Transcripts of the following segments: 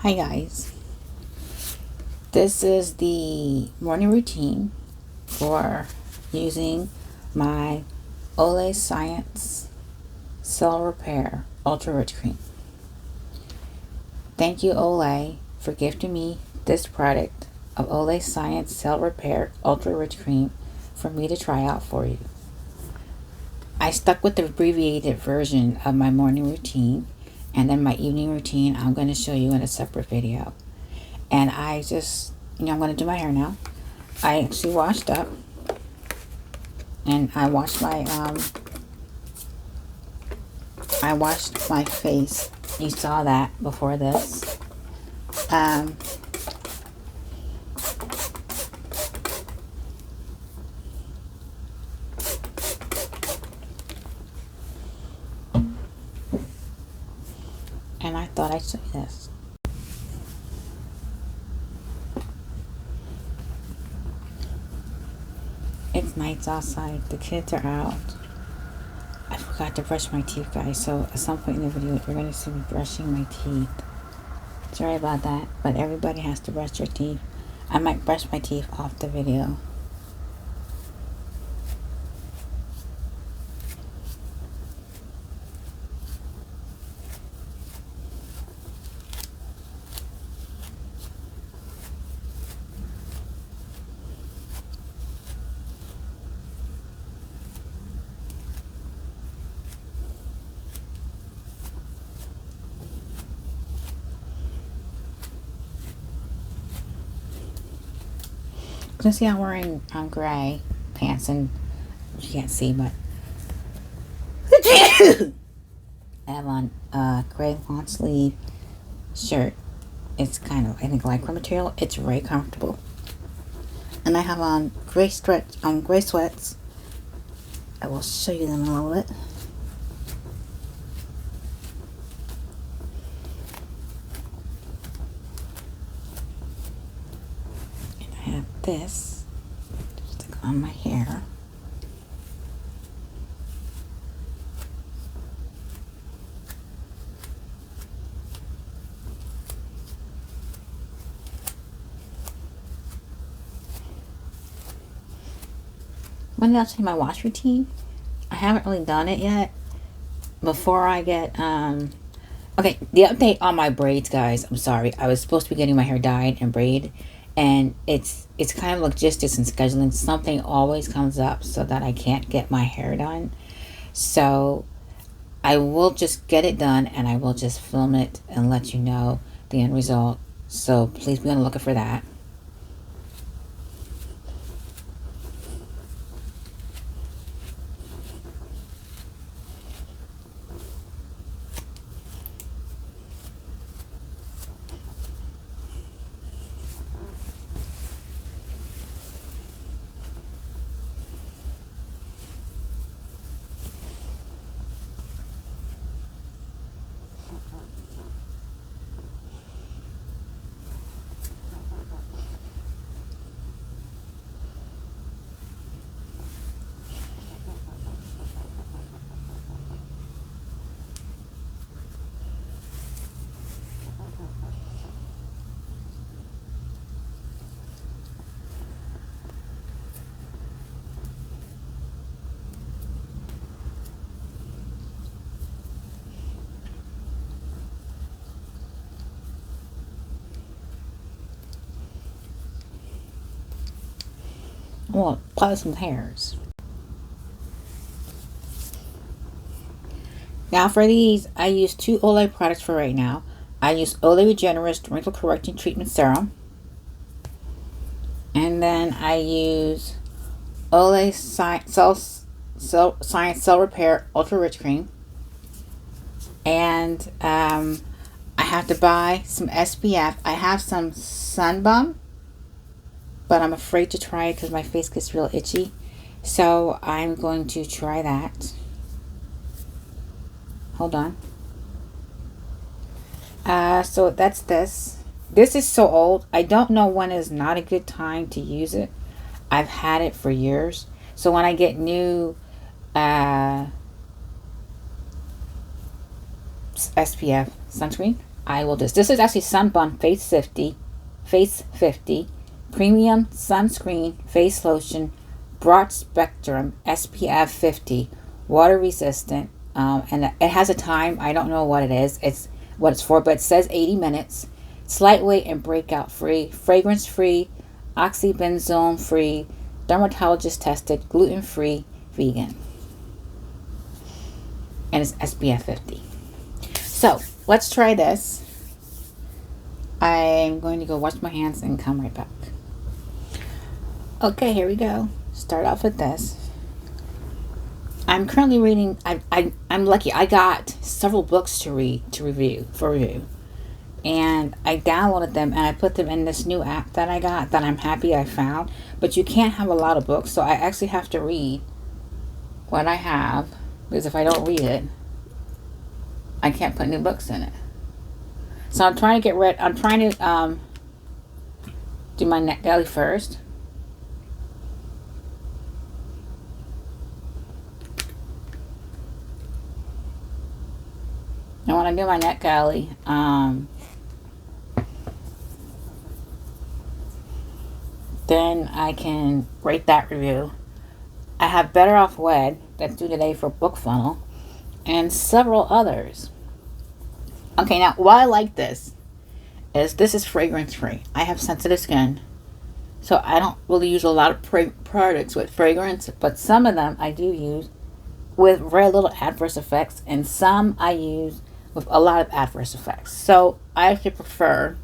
Hi guys, this is the morning routine for using my Olay Science Cell Repair Ultra Rich Cream. Thank you Olay for gifting me this product of Olay Science Cell Repair Ultra Rich Cream for me to try out for you. I stuck with the abbreviated version of my morning routine, and then my evening routine I'm going to show you in a separate video. And I just, I'm going to do my hair now. I actually washed up, and I washed my face. You saw that before this. And I thought I'd show you this. It's nights outside. The kids are out. I forgot to brush my teeth, guys. So at some point in the video, you're going to see me brushing my teeth. Sorry about that, but everybody has to brush their teeth. I might brush my teeth off the video. You can see I'm wearing gray pants, and you can't see, but I have on a gray long sleeve shirt. It's kind of, I think, lycra material. It's very comfortable. And I have on gray sweats. I will show you them in a little bit. And I have this stick on my hair. When did I tell you my wash routine? I haven't really done it yet. Before I get okay, the update on my braids, guys. I'm sorry. I was supposed to be getting my hair dyed and braid, and it's kind of logistics and scheduling. Something always comes up so that I can't get my hair done. So I will just get it done, and I will just film it and let you know the end result. So please be on the lookout for that. Well, apply some hairs. Now for these, I use 2 Olay products for right now. I use Olay Regenerist Wrinkle Correcting Treatment Serum. And then I use Olay Science Cell Repair Ultra Rich Cream. And I have to buy some SPF. I have some Sun Bum, but I'm afraid to try it because my face gets real itchy. So I'm going to try that. Hold on. So that's this. This is so old. I don't know when is not a good time to use it. I've had it for years. So when I get new SPF sunscreen, I will just, this is actually Sunbun Face 50 Premium Sunscreen Face Lotion, Broad Spectrum, SPF 50, water resistant, and it has a time. I don't know what it is. It's what it's for, but it says 80 minutes. It's lightweight and breakout free, fragrance free, oxybenzone free, dermatologist tested, gluten free, vegan, and it's SPF 50. So let's try this. I'm going to go wash my hands and come right back. Okay, here we go. Start off with this. I'm currently reading. I'm lucky. I got several books to review, and I downloaded them and I put them in this new app that I got that I'm happy I found. But you can't have a lot of books, so I actually have to read what I have, because if I don't read it, I can't put new books in it. So I'm trying to get rid. I'm trying to do my NetGalley first. And when I do my NetGalley, then I can rate that review. I have Better Off Wed, that's due today for Book Funnel, and several others. Okay, now why I like this is fragrance free. I have sensitive skin, so I don't really use a lot of products with fragrance, but some of them I do use with very little adverse effects, and some I use with a lot of adverse effects. So I actually prefer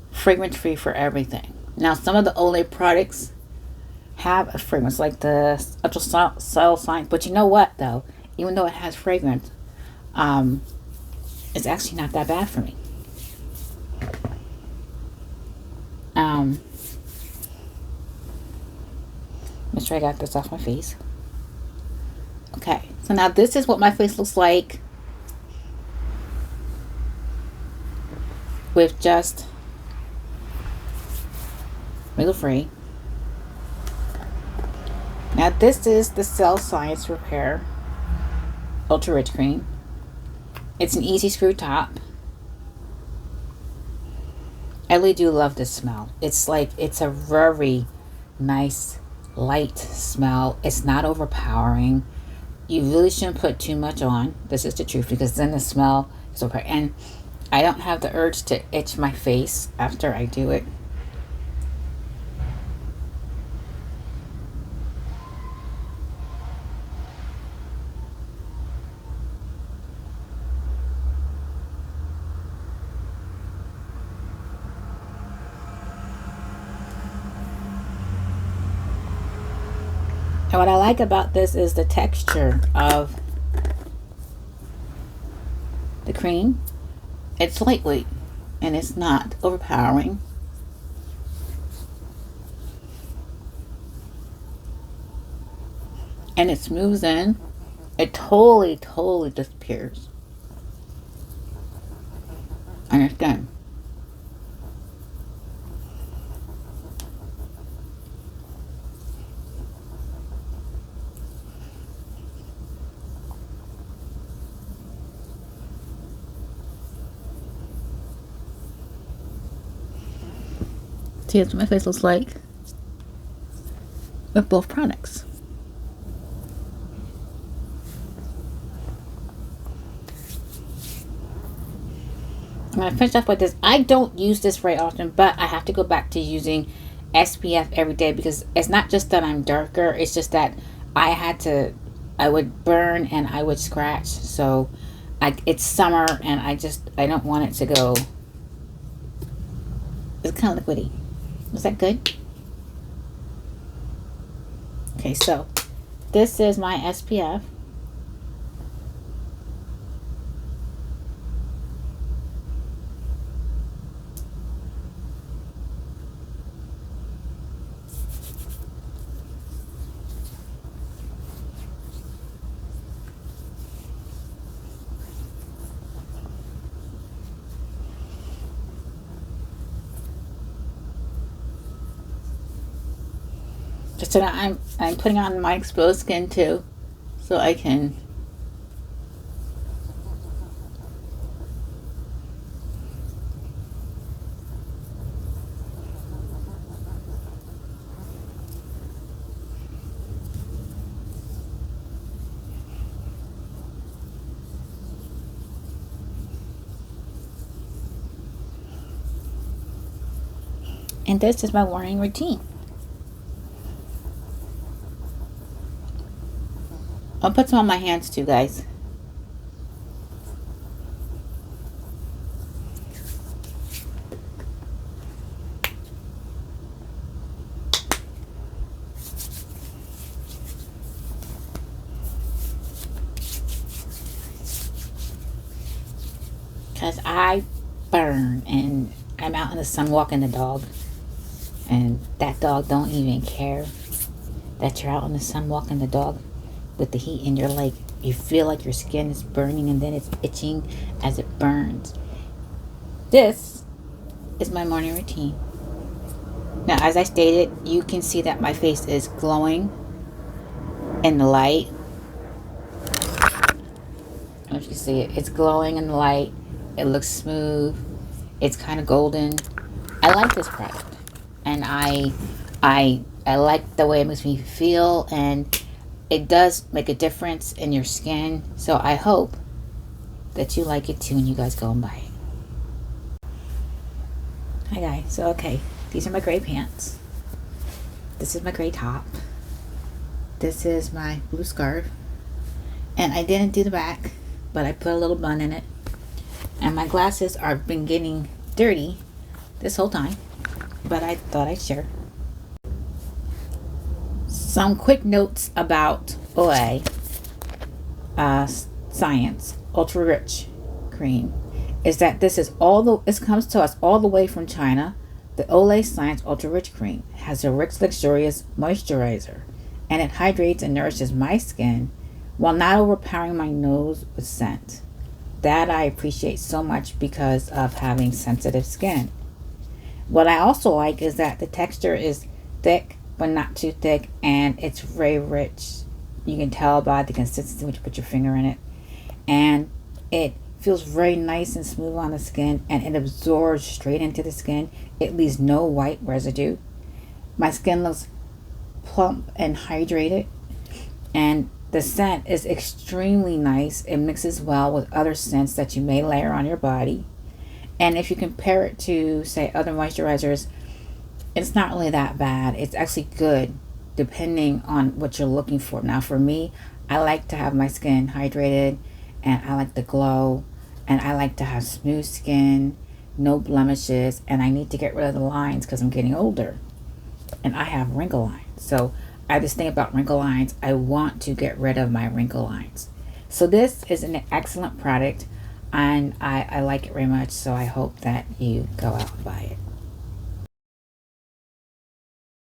fragrance free for everything. Now, some of the Olay products have a fragrance, like the Ultra Subtle Science, but you know what though? Even though it has fragrance, it's actually not that bad for me. Make sure I got this off my face. Okay, so now this is what my face looks like with just wrinkle free. Now this is the Cell Science Repair Ultra Rich Cream. It's an easy screw top. I really do love this smell. It's a very nice light smell. It's not overpowering. You really shouldn't put too much on. This is the truth, because then the smell is over. And I don't have the urge to itch my face after I do it. And what I like about this is the texture of the cream. It's lightweight and it's not overpowering. And it smooths in. It totally disappears on your skin. See, that's what my face looks like with both products. I'm going to finish off with this. I don't use this very often, but I have to go back to using SPF every day, because it's not just that I'm darker, it's just that I would burn and I would scratch. So it's summer and I don't want it to go. It's kind of liquidy. Is that good? Okay, so this is my SPF. So now I'm putting on my exposed skin too, so I can And this is my morning routine. I'll put some on my hands too, guys. Because I burn and I'm out in the sun walking the dog. And that dog don't even care that you're out in the sun walking the dog with the heat, and you're like, you feel like your skin is burning and then it's itching as it burns. This is my morning routine. Now, as I stated, you can see that my face is glowing in the light. I don't know if you see it. It's glowing in the light. It looks smooth. It's kind of golden. I like this product, and I like the way it makes me feel, and it does make a difference in your skin. So I hope that you like it too when you guys go and buy it. Hi guys. So okay, these are my gray pants. This is my gray top. This is my blue scarf, and I didn't do the back, but I put a little bun in it. And my glasses are been getting dirty this whole time, but I thought I'd share. Some quick notes about Olay Science Ultra Rich Cream is that this comes to us all the way from China. The Olay Science Ultra Rich Cream has a rich, luxurious moisturizer, and it hydrates and nourishes my skin while not overpowering my nose with scent. That I appreciate so much because of having sensitive skin. What I also like is that the texture is thick but not too thick, and it's very rich. You can tell by the consistency when you put your finger in it, and it feels very nice and smooth on the skin, and it absorbs straight into the skin. It leaves no white residue. My skin looks plump and hydrated, and the scent is extremely nice. It mixes well with other scents that you may layer on your body. And if you compare it to, say, other moisturizers, it's not really that bad. It's actually good depending on what you're looking for. Now, for me, I like to have my skin hydrated, and I like the glow, and I like to have smooth skin, no blemishes, and I need to get rid of the lines because I'm getting older, and I have wrinkle lines. So I have this thing about wrinkle lines. I want to get rid of my wrinkle lines. So this is an excellent product, and I like it very much. So I hope that you go out and buy it.